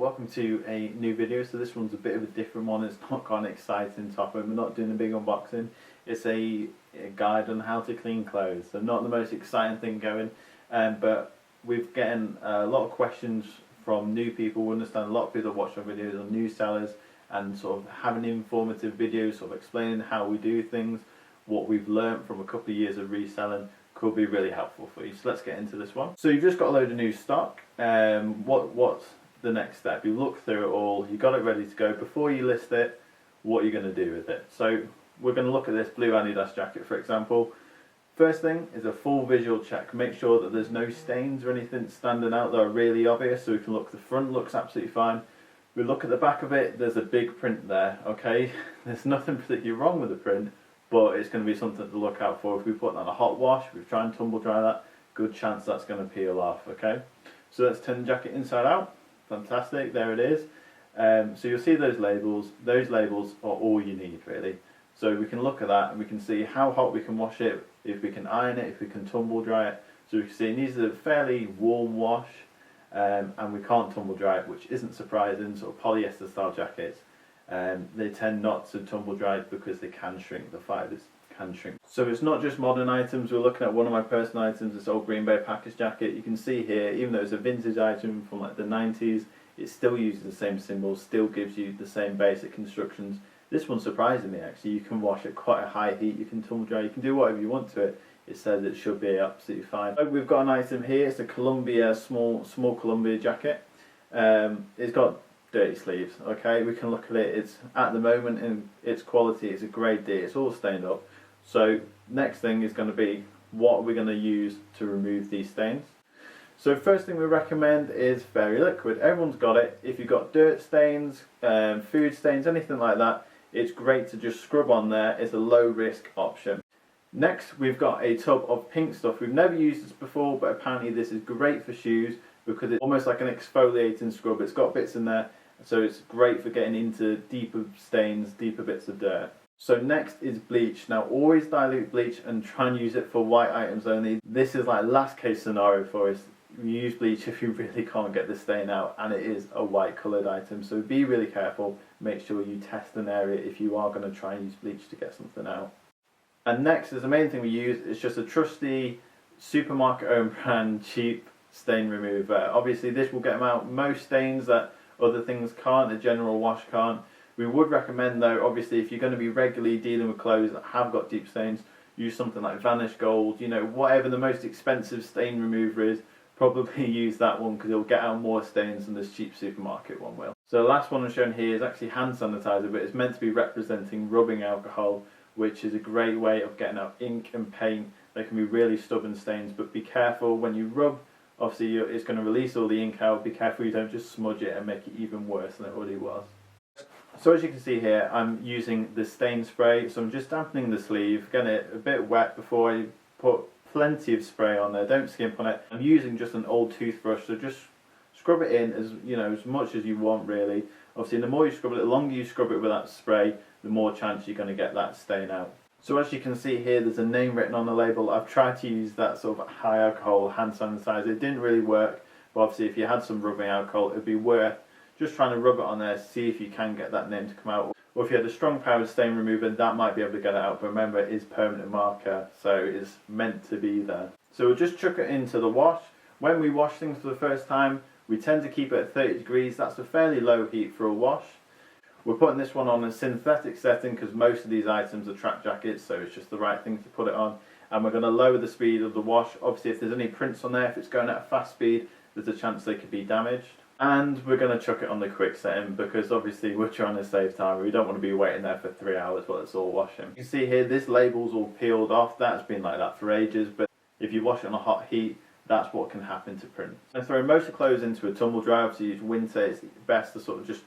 welcome to a new video. So this one's a bit of a different one. It's not got an exciting topic. We're not doing a big unboxing. It's a guide on how to clean clothes. So not the most exciting thing going, but we've getting a lot of questions from new people. We understand a lot of people that watch our videos are new sellers and sort of having informative videos, sort of explaining how we do things, what we've learned from a couple of years of reselling could be really helpful for you. So let's get into this one. So you've just got a load of new stock. What's the next step? You look through it all, you got it ready to go. Before you list it, what are you going to do with it? So we're going to look at this blue Adidas jacket, for example. First thing is a full visual check. Make sure that there's no stains or anything standing out that are really obvious, so we can look. The front looks absolutely fine. We look at the back of it, there's a big print there, okay? There's nothing particularly wrong with the print, but it's going to be something to look out for. If we put that on a hot wash, if we try and tumble dry that, good chance that's going to peel off, okay? So let's turn the jacket inside out. Fantastic, there it is. So you'll see those labels. Those labels are all you need, really. So we can look at that and we can see how hot we can wash it, if we can iron it, if we can tumble dry it. So we can see it needs a fairly warm wash, and we can't tumble dry it, which isn't surprising. Sort of polyester style jackets, they tend not to tumble dry because they can shrink, the fibres can shrink. So it's not just modern items. We're looking at one of my personal items, this old Green Bay Packers jacket. You can see here, even though it's a vintage item from like the 90s, it still uses the same symbols, still gives you the same basic instructions. This one, surprisingly, actually, you can wash at quite a high heat, you can tumble dry, you can do whatever you want to it. It says it should be absolutely fine. So we've got an item here, it's a Columbia, small Columbia jacket. It's got dirty sleeves, okay? We can look at it. It's at the moment in its quality, it's a grade D, it's all stained up. So next thing is going to be, what are we going to use to remove these stains? So first thing we recommend is Fairy Liquid. Everyone's got it. If you've got dirt stains, food stains, anything like that, it's great to just scrub on there. It's a low risk option. Next, we've got a tub of pink stuff. We've never used this before, but apparently this is great for shoes because it's almost like an exfoliating scrub. It's got bits in there, so it's great for getting into deeper stains, deeper bits of dirt. So next is bleach. Now always dilute bleach and try and use it for white items only. This is like last case scenario for us. You use bleach if you really can't get the stain out and it is a white coloured item. So be really careful. Make sure you test an area if you are going to try and use bleach to get something out. And next is the main thing we use. It's just a trusty supermarket owned brand cheap stain remover. Obviously this will get them out most stains that other things can't, a general wash can't. We would recommend though, obviously if you're going to be regularly dealing with clothes that have got deep stains, use something like Vanish Gold, you know, whatever the most expensive stain remover is, probably use that one because it'll get out more stains than this cheap supermarket one will. So the last one I'm showing here is actually hand sanitizer, but it's meant to be representing rubbing alcohol, which is a great way of getting out ink and paint. They can be really stubborn stains, but be careful when you rub. Obviously it's going to release all the ink out. Be careful you don't just smudge it and make it even worse than it already was. So as you can see here, I'm using the stain spray, so I'm just dampening the sleeve, getting it a bit wet before I put plenty of spray on there. Don't skimp on it. I'm using just an old toothbrush, so just scrub it in as much as you want really. Obviously the more you scrub it, the longer you scrub it with that spray, the more chance you're going to get that stain out. So as you can see here, there's a name written on the label. I've tried to use that sort of high alcohol hand sanitizer. It didn't really work, but obviously if you had some rubbing alcohol, it'd be worth just trying to rub it on there, see if you can get that name to come out. Or if you had a strong powered stain remover, that might be able to get it out, but remember it is permanent marker, so it's meant to be there. So we'll just chuck it into the wash. When we wash things for the first time, we tend to keep it at 30 degrees. That's a fairly low heat for a wash. We're putting this one on a synthetic setting because most of these items are track jackets, so it's just the right thing to put it on. And we're going to lower the speed of the wash. Obviously if there's any prints on there, if it's going at a fast speed, there's a chance they could be damaged. And we're going to chuck it on the quick setting because obviously we're trying to save time. We don't want to be waiting there for 3 hours while it's all washing. You can see here this label's all peeled off. That's been like that for ages, but if you wash it on a hot heat, that's what can happen to print. And throw most of clothes into a tumble dryer. Obviously it's winter, it's best to sort of just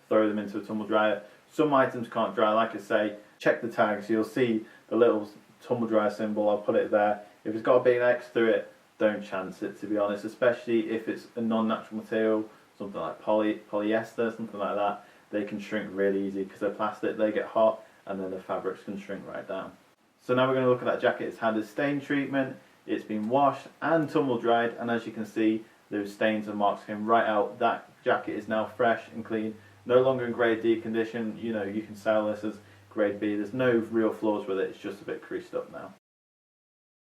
throw them into a tumble dryer. Some items can't dry, like I say, check the tags. You'll see the little tumble dryer symbol, I'll put it there. If it's got a big X through it, don't chance it, to be honest, especially if it's a non-natural material. Something like polyester, something like that, they can shrink really easy because they're plastic, they get hot and then the fabrics can shrink right down. So now we're going to look at that jacket. It's had a stain treatment, it's been washed and tumble dried, and as you can see those stains and marks came right out. That jacket is now fresh and clean, no longer in grade D condition. You know, you can sell this as grade B. There's no real flaws with it, it's just a bit creased up now.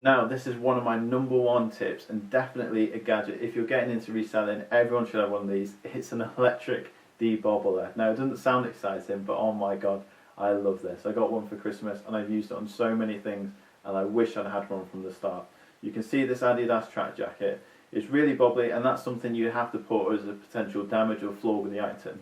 Now, this is one of my #1 tips, and definitely a gadget. If you're getting into reselling, everyone should have one of these. It's an electric debubbler. Now, it doesn't sound exciting, but oh my god, I love this. I got one for Christmas and I've used it on so many things, and I wish I'd had one from the start. You can see this Adidas track jacket. It's really bubbly, and that's something you have to put as a potential damage or flaw with the item.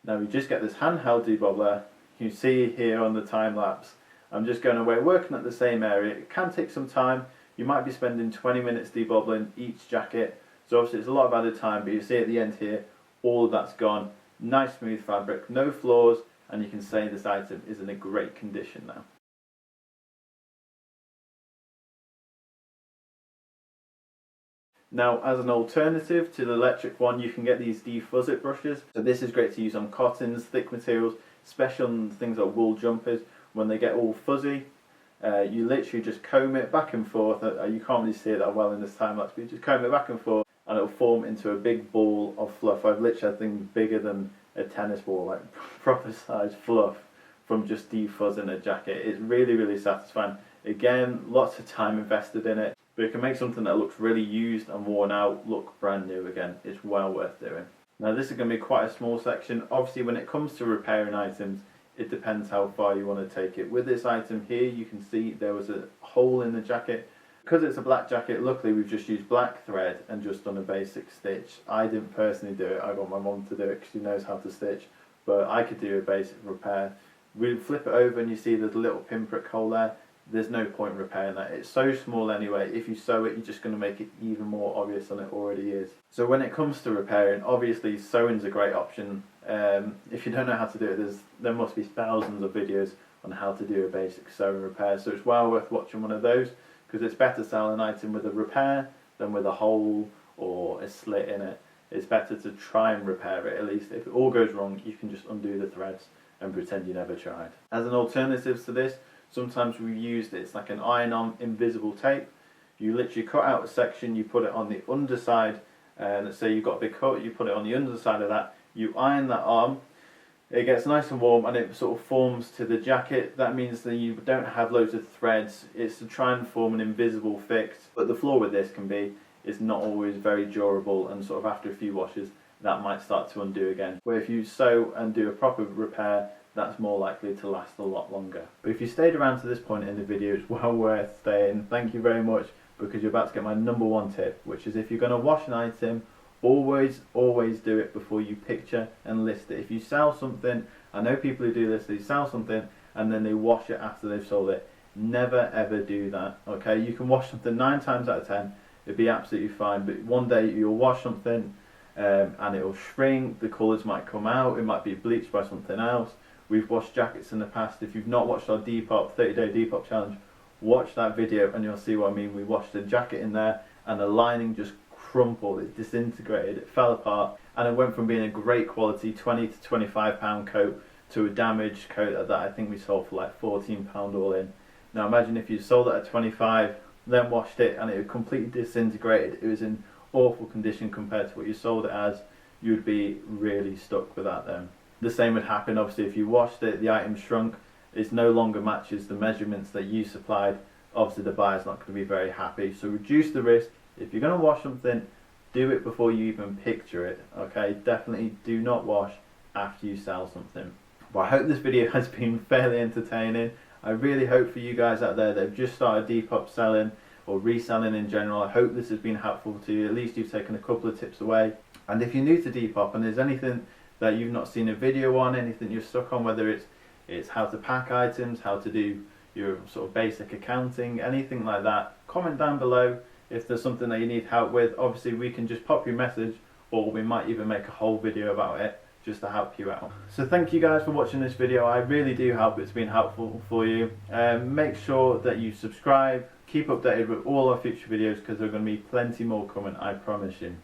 Now, we just get this handheld debubbler. You see here on the time lapse, I'm just going away working at the same area. It can take some time. You might be spending 20 minutes debubbling each jacket, so obviously it's a lot of added time, but you see at the end here, all of that's gone. Nice smooth fabric, no flaws, and you can say this item is in a great condition now. Now, as an alternative to the electric one, you can get these defuzz it brushes. So this is great to use on cottons, thick materials, especially on things like wool jumpers. When they get all fuzzy, you literally just comb it back and forth. You can't really see it that well in this time lapse, but you just comb it back and forth and it'll form into a big ball of fluff. I've literally had things bigger than a tennis ball, like proper size fluff from just defuzzing a jacket. It's really, really satisfying. Again, lots of time invested in it, but it can make something that looks really used and worn out look brand new again. It's well worth doing. Now, this is going to be quite a small section. Obviously, when it comes to repairing items, it depends how far you want to take it. With this item here, you can see there was a hole in the jacket. Because it's a black jacket, luckily we've just used black thread and just done a basic stitch. I didn't personally do it, I got my mum to do it because she knows how to stitch, but I could do a basic repair. We flip it over and you see there's a little pinprick hole there. There's no point repairing that. It's so small anyway. If you sew it, you're just going to make it even more obvious than it already is. So when it comes to repairing, obviously sewing's a great option. If you don't know how to do it, there must be thousands of videos on how to do a basic sewing repair. So it's well worth watching one of those, because it's better to sell an item with a repair than with a hole or a slit in it. It's better to try and repair it. At least if it all goes wrong, you can just undo the threads and pretend you never tried. As an alternative to this, sometimes we've used it's like an iron-on invisible tape. You literally cut out a section, you put it on the underside, and let's say you've got a big cut, you put it on the underside of that, you iron that on, it gets nice and warm and it sort of forms to the jacket. That means that you don't have loads of threads. It's to try and form an invisible fix. But the flaw with this can be it's not always very durable, and sort of after a few washes that might start to undo again. Where if you sew and do a proper repair, that's more likely to last a lot longer. But if you stayed around to this point in the video, it's well worth staying. Thank you very much, because you're about to get my #1 tip, which is if you're going to wash an item, always do it before you picture and list it. If you sell something, I know people who do this, they sell something and then they wash it after they've sold it. Never ever do that, okay? You can wash something 9 times out of 10, it'd be absolutely fine, but one day you'll wash something and it'll shrink, the colours might come out, it might be bleached by something else. We've washed jackets in the past. If you've not watched our Depop 30-day Depop challenge, watch that video and you'll see what I mean. We washed a jacket in there and the lining just crumpled, it disintegrated, it fell apart, and it went from being a great quality £20 to £25 coat to a damaged coat that I think we sold for like £14 all in. Now imagine if you sold it at 25, then washed it and it had completely disintegrated, it was in awful condition compared to what you sold it as, you'd be really stuck with that then. The same would happen obviously if you washed it, the item shrunk, it no longer matches the measurements that you supplied, obviously the buyer's not going to be very happy. So reduce the risk. If you're going to wash something, do it before you even picture it, okay? Definitely do not wash after you sell something. Well, I hope this video has been fairly entertaining. I really hope for you guys out there that have just started Depop selling or reselling in general, I hope this has been helpful to you. At least you've taken a couple of tips away. And if you're new to Depop and there's anything that you've not seen a video on, anything you're stuck on, whether it's how to pack items, how to do your sort of basic accounting, anything like that, comment down below. If there's something that you need help with, obviously we can just pop your message, or we might even make a whole video about it just to help you out. So thank you guys for watching this video. I really do hope it's been helpful for you. Make sure that you subscribe, keep updated with all our future videos, because there are going to be plenty more coming, I promise you.